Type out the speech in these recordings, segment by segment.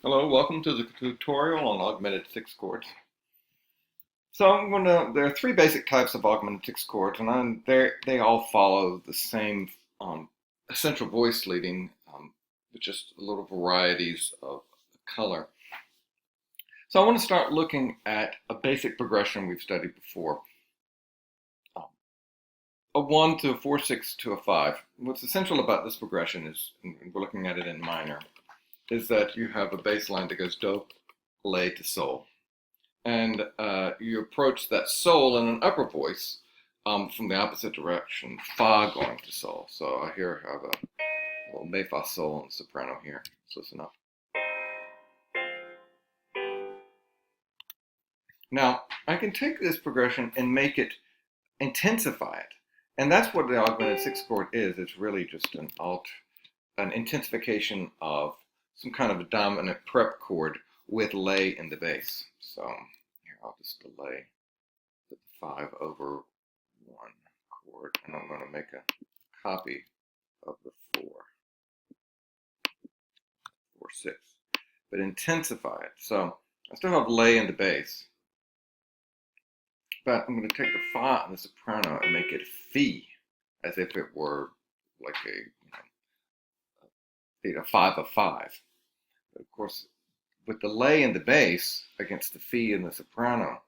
Hello, welcome to the tutorial on augmented sixth chords. There are three basic types of augmented sixth chords, and they all follow the same essential voice leading, with just a little varieties of color. So I want to start looking at a basic progression we've studied before. A 1 to a 4/6 to a 5. What's essential about this progression is, and we're looking at it in minor, is that you have a bass line that goes do, la to sol. And you approach that sol in an upper voice from the opposite direction, fa going to sol. So I here have a little me fa sol and soprano here. Let's listen up. Now I can take this progression and make it intensify it, and that's what the augmented sixth chord is. It's really just an intensification of some kind of a dominant prep chord with lay in the bass. So here I'll just delay the 5 over 1 chord, and I'm going to make a copy of the 4/6, but intensify it. So I still have lay in the bass, but I'm going to take the fa and the soprano and make it fi, as if it were like a 5 of 5. But of course, with the lay in the bass against the fi and the soprano,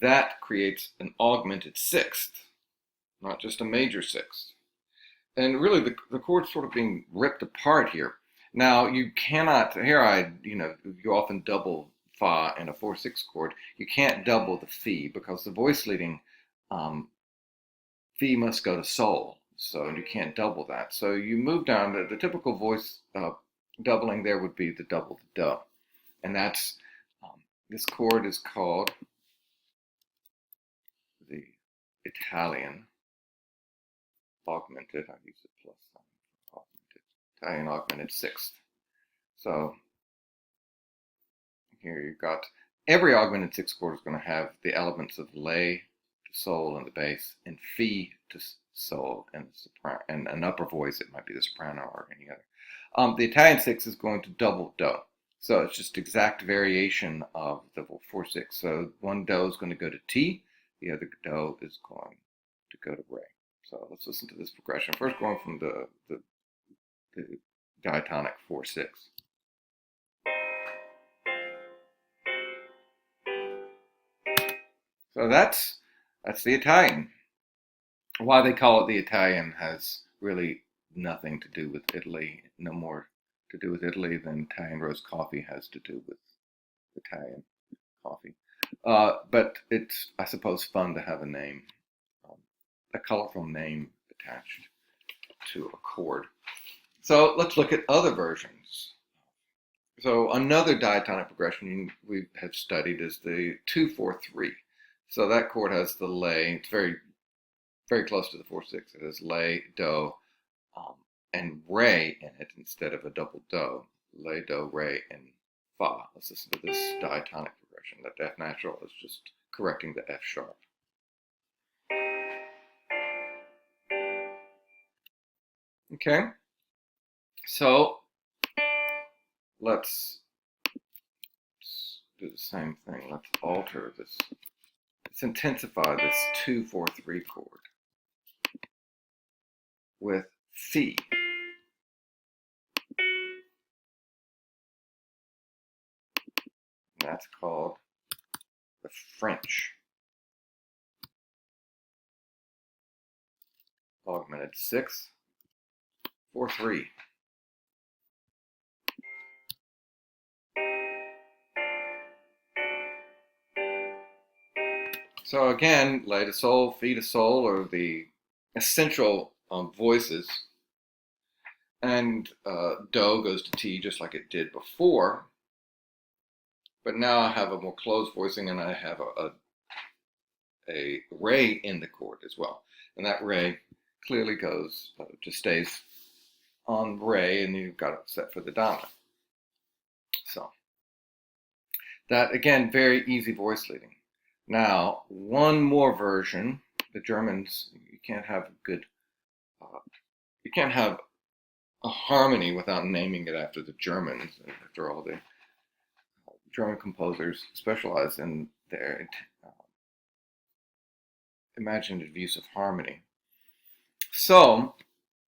that creates an augmented sixth, not just a major sixth. And really, the chord's sort of being ripped apart here. Now, you cannot, you often double fa in a 4/6 chord. You can't double the fi because the voice leading fi must go to sol. So you can't double that. So you move down to the typical voice doubling there would be the double the do. And that's, this chord is called the Italian augmented. I use the plus sign for augmented. Italian augmented sixth. So here you've got every augmented sixth chord is going to have the elements of lay to sol in the bass and fi to sol and soprano, and an upper voice. It might be the soprano or any other. The Italian sixth is going to double do. So it's just exact variation of the 4/6. So one do is going to go to T, the other do is going to go to Re. So let's listen to this progression. First, going from the diatonic 4/6. So that's the Italian. Why they call it the Italian has really nothing to do with Italy. No more to do with Italy than Italian roast coffee has to do with Italian coffee. But it's, I suppose, fun to have a name, a colorful name attached to a chord. So let's look at other versions. So another diatonic progression we have studied is the 2/4/3. So that chord has the lay. It's very, very close to the 4/6. It has lay, do, and re in it instead of a double do. Lay, do, re, and fa. Let's listen to this diatonic progression. That F natural is just correcting the F sharp. Okay, so let's do the same thing. Let's alter this. Let's intensify this 2/4/3 chord with fi. And that's called the French augmented 6/4/3. So again, lay to sol, fi to sol are the essential voices, and do goes to T just like it did before. But now I have a more closed voicing, and I have a re in the chord as well, and that re clearly goes just stays on re, and you've got it set for the dominant. So that again, very easy voice leading. Now, one more version. The Germans, you can't have you can't have a harmony without naming it after the Germans. After all, German composers specialize in their imaginative use of harmony. So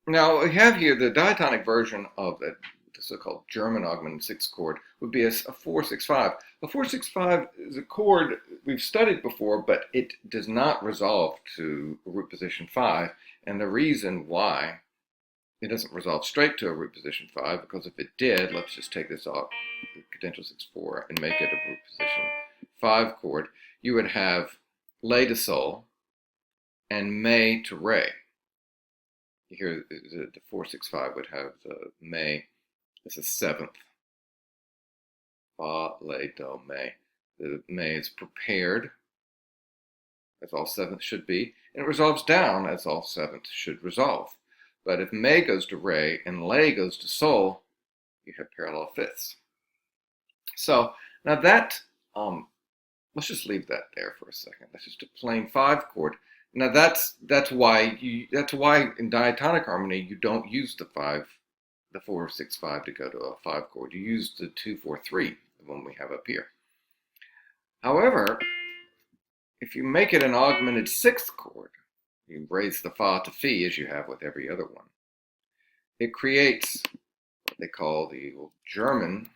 now we have here the diatonic version of the so-called German augmented sixth chord would be a 4-6-5. A 4-6-5 is a chord we've studied before, but it does not resolve to root position 5. And the reason why it doesn't resolve straight to a root position 5, because if it did, let's just take this off, cadential 6-4, and make it a root position 5 chord, you would have lay to sol and may to re. Here, the 4-6-5 would have the may as a seventh. Fa, lay, do, may. The may is prepared, as all sevenths should be, and it resolves down as all sevenths should resolve. But if may goes to re and lay goes to sol, you have parallel fifths. So now that, let's just leave that there for a second. That's just a plain 5 chord. Now that's why in diatonic harmony you don't use the 4-6-5 to go to a 5 chord. You use the 2-4-3, the one we have up here. However, if you make it an augmented 6th chord, you raise the fa to fi as you have with every other one. It creates what they call the German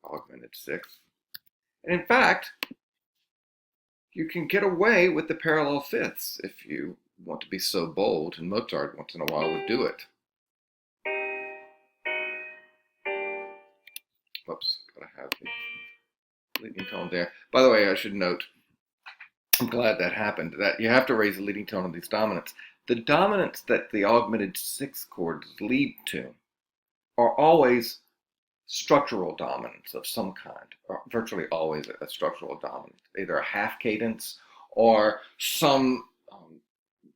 augmented 6th. And in fact, you can get away with the parallel fifths if you want to be so bold, and Mozart once in a while would do it. Whoops, gotta have the leading tone there. By the way, I should note, I'm glad that happened, that you have to raise the leading tone of these dominants. The dominants that the augmented 6th chords lead to are always structural dominants of some kind, or virtually always a structural dominant, either a half cadence or some,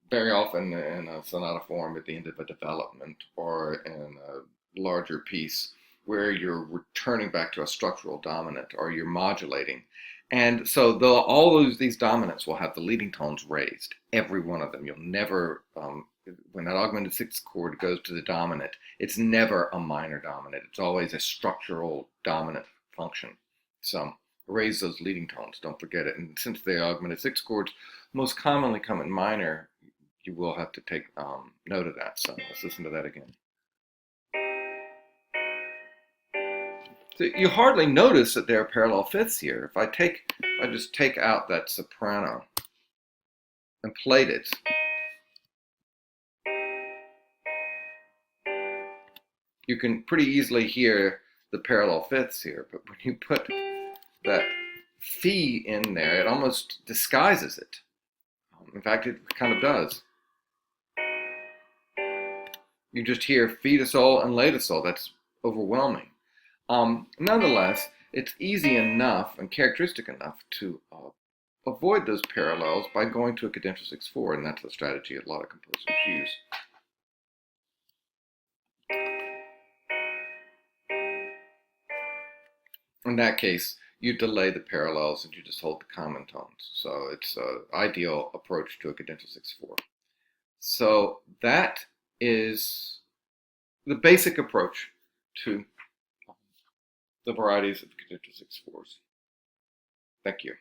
very often in a sonata form at the end of a development or in a larger piece where you're returning back to a structural dominant or you're modulating. And so all these dominants will have the leading tones raised, every one of them. You'll never, when that augmented 6th chord goes to the dominant, it's never a minor dominant. It's always a structural dominant function. So raise those leading tones, don't forget it. And since the augmented 6th chords most commonly come in minor, you will have to take note of that. So let's listen to that again. So you hardly notice that there are parallel fifths here. If I just take out that soprano and played it, you can pretty easily hear the parallel fifths here. But when you put that fi in there, it almost disguises it. In fact, it kind of does. You just hear fi to sol and lay to sol. That's overwhelming. Nonetheless, it's easy enough and characteristic enough to avoid those parallels by going to a cadential 6-4, and that's the strategy a lot of composers use. In that case, you delay the parallels and you just hold the common tones. So it's an ideal approach to a cadential 6-4. So that is the basic approach to the varieties of cadential 6-4s. Thank you.